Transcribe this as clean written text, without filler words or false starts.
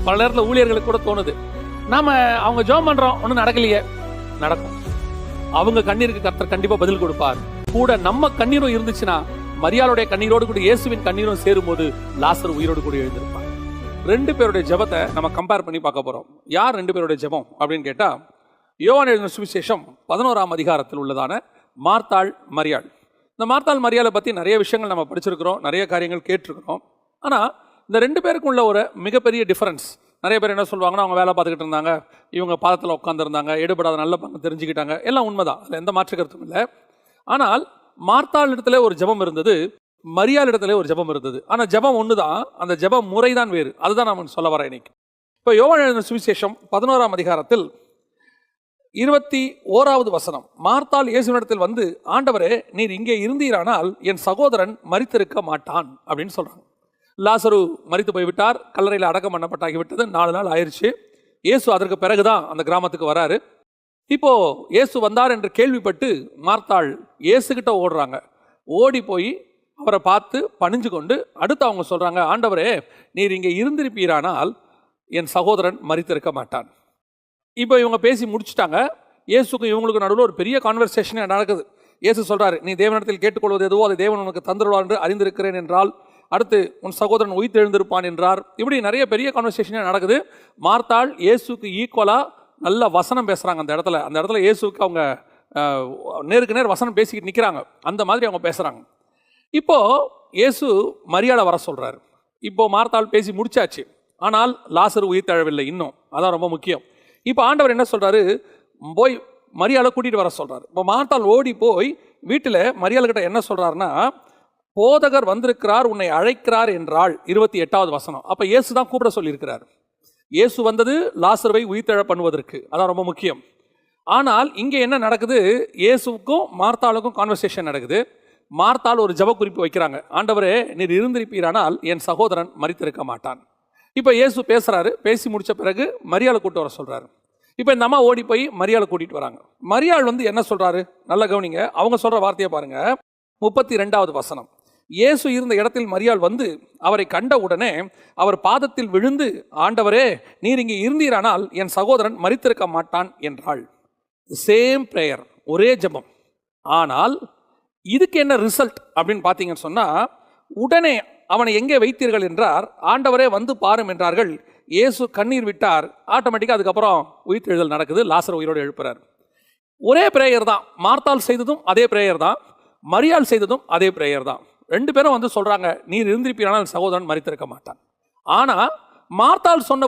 பல நேரத்தில் ஊழியர்களுக்கு கூட தோணுது, நாம அவங்க ஜெபம் பண்றோம் ஒன்றும் நடக்கலையே. நடக்கும். அவங்க கண்ணீருக்கு கர்த்தர் கண்டிப்பா பதில் கொடுப்பார். கூட நம்ம கண்ணீரும் இருந்துச்சுன்னா, மரியாளுடைய கண்ணீரோடு கூட இயேசுவின் கண்ணீரும் சேரும் போது லாசர் உயிரோடு கூட எழுந்திருப்பார். 2 பேருடைய ஜெபத்தை நம்ம கம்பேர் பண்ணி பார்க்க போறோம். யார் 2 பேருடைய ஜெபம் அப்படின்னு கேட்டா, யோவான் எழுதின சுவிசேஷம் 11ஆம் அதிகாரத்தில் உள்ளதான மார்த்தாள் மரியாள். இந்த மார்த்தாள் மரியாளை பற்றி நிறைய விஷயங்கள் நம்ம படிச்சிருக்கிறோம், நிறைய காரியங்கள் கேட்டிருக்கிறோம். ஆனால் இந்த 2 பேருக்கும் உள்ள ஒரு மிகப்பெரிய டிஃபரன்ஸ். நிறைய பேர் என்ன சொல்லுவாங்கன்னா, அவங்க வேலை பார்த்துக்கிட்டு இருந்தாங்க, இவங்க பாதத்தில் உட்காந்துருந்தாங்க, எடுபடாத நல்ல பங்கு தெரிஞ்சுக்கிட்டாங்க, எல்லாம் உண்மைதான், அதில் எந்த மாற்று கருத்தும் இல்லை. ஆனால் மார்த்தாள் இடத்துல ஒரு ஜெபம் இருந்தது, மரியாள் இடத்துல ஒரு ஜெபம் இருந்தது. ஆனால் ஜெபம் ஒன்று தான், அந்த ஜெபம் முறை தான் வேறு. அதுதான் நான் சொல்ல வரேன் இன்னைக்கு. இப்போ யோவான் எழுதின சுவிசேஷம் 11ஆம் அதிகாரத்தில் 21வது வசனம், மார்த்தாள் இயேசுவினிடத்தில் வந்து, ஆண்டவரே, நீர் இங்கே இருந்தீரானால் என் சகோதரன் மரித்திருக்க மாட்டான் அப்படின்னு சொல்றாங்க. லாசரு மரித்து போய்விட்டார், கல்லறையில் அடக்கம் பண்ணப்பட்டாகிவிட்டது, 4 நாள் ஆயிடுச்சு. இயேசு அதற்கு பிறகுதான் அந்த கிராமத்துக்கு வராரு. இப்போ இயேசு வந்தார் என்று கேள்விப்பட்டு மார்த்தாள் இயேசுகிட்ட ஓடுறாங்க. ஓடி போய் அவரை பார்த்து பணிஞ்சு கொண்டு அடுத்து அவங்க சொல்றாங்க, ஆண்டவரே, நீர் இங்கே இருந்திருப்பீரானால் என் சகோதரன் மரித்திருக்க மாட்டான். இப்போ இவங்க பேசி முடிச்சுட்டாங்க. இயேசுக்கும் இவங்களுக்கு நடுவில் ஒரு பெரிய கான்வர்சேஷனே நடக்குது. இயேசு சொல்றாரு, நீ தேவனிடத்தில் கேட்டுக்கொள்வது எதுவோ அதை தேவன் உனக்கு தந்துடுவார் என்று அறிந்திருக்கிறேன் என்றால், அடுத்து உன் சகோதரன் உயிர்த்து எழுந்திருப்பான் என்றார். இப்படி நிறைய பெரிய கான்வர்சேஷனே நடக்குது. மார்த்தாள் இயேசுக்கு ஈக்குவலா நல்ல வசனம் பேசுறாங்க. அந்த இடத்துல இயேசுக்கு அவங்க நேருக்கு நேர் வசனம் பேசிக்கிட்டு நிற்கிறாங்க. அந்த மாதிரி அவங்க பேசுறாங்க. இப்போ இயேசு மரியாளை வர சொல்றாரு. இப்போ மார்த்தாள் பேசி முடிச்சாச்சு, ஆனால் லாசரு உயிர் தழவில்லை இன்னும். அதான் ரொம்ப முக்கியம். இப்போ ஆண்டவர் என்ன சொல்றாரு, போய் மரியாளை கூட்டிட்டு வர சொல்றாரு. இப்போ மார்த்தாள் ஓடி போய் வீட்டில் மரியாள் கிட்ட என்ன சொல்றாருன்னா, போதகர் வந்திருக்கிறார், உன்னை அழைக்கிறார் என்றாள். 28வது வசனம். அப்ப இயேசு தான் கூப்பிட சொல்லியிருக்கிறார். இயேசு வந்தது லாசருவை உயிர்த்தெழ பண்ணுவதற்கு, அதான் ரொம்ப முக்கியம். ஆனால் இங்கே என்ன நடக்குது, இயேசுக்கும் மார்த்தாளுக்கும் கான்வர்சேஷன் நடக்குது. மார்த்தாள் ஒரு ஜெப குறிப்பு வைக்கிறாங்க, ஆண்டவரே, நீர் இருந்திருப்பீரானால் என் சகோதரன் மரித்திருக்க மாட்டான். இப்போ இயேசு பேசுறாரு. பேசி முடிச்ச பிறகு மரியாளை கூட்டு வர சொல்றாரு. இப்போ இந்த அம்மா ஓடி போய் மரியாளை கூட்டிட்டு வராங்க. மரியாள் வந்து என்ன சொல்றாரு, நல்ல கவனிங்க, அவங்க சொல்ற வார்த்தையை பாருங்க. 32வது வசனம், இயேசு இருந்த இடத்தில் மரியாள் வந்து அவரை கண்ட உடனே அவர் பாதத்தில் விழுந்து, ஆண்டவரே, நீர் இங்கே இருந்தீரானால் என் சகோதரன் மரித்திருக்க மாட்டான் என்றாள். சேம் பிரேயர், ஒரே ஜெபம். ஆனால் இதுக்கு என்ன ரிசல்ட் அப்படின்னு பார்த்தீங்கன்னு சொன்னா, உடனே அவனை எங்கே வைத்தீர்கள் என்றார். ஆண்டவரே, வந்து பாரும் என்றார்கள். இயேசு கண்ணீர் விட்டார். ஆட்டோமேட்டிக்காக அதுக்கப்புறம் உயிர்த்தெழுதல் நடக்குது. லாசர் உயிரோடு எழுப்புறார். ஒரே பிரேயர் தான். மார்த்தாள் செய்ததும் அதே பிரேயர் தான், மரியாள் செய்ததும் அதே பிரேயர் தான். 2 பேரும் வந்து சொல்றாங்க, நீர் இருந்திருப்பீரானால் சகோதரன் மரித்திருக்க மாட்டான். ஆனா மார்த்தாள் சொன்ன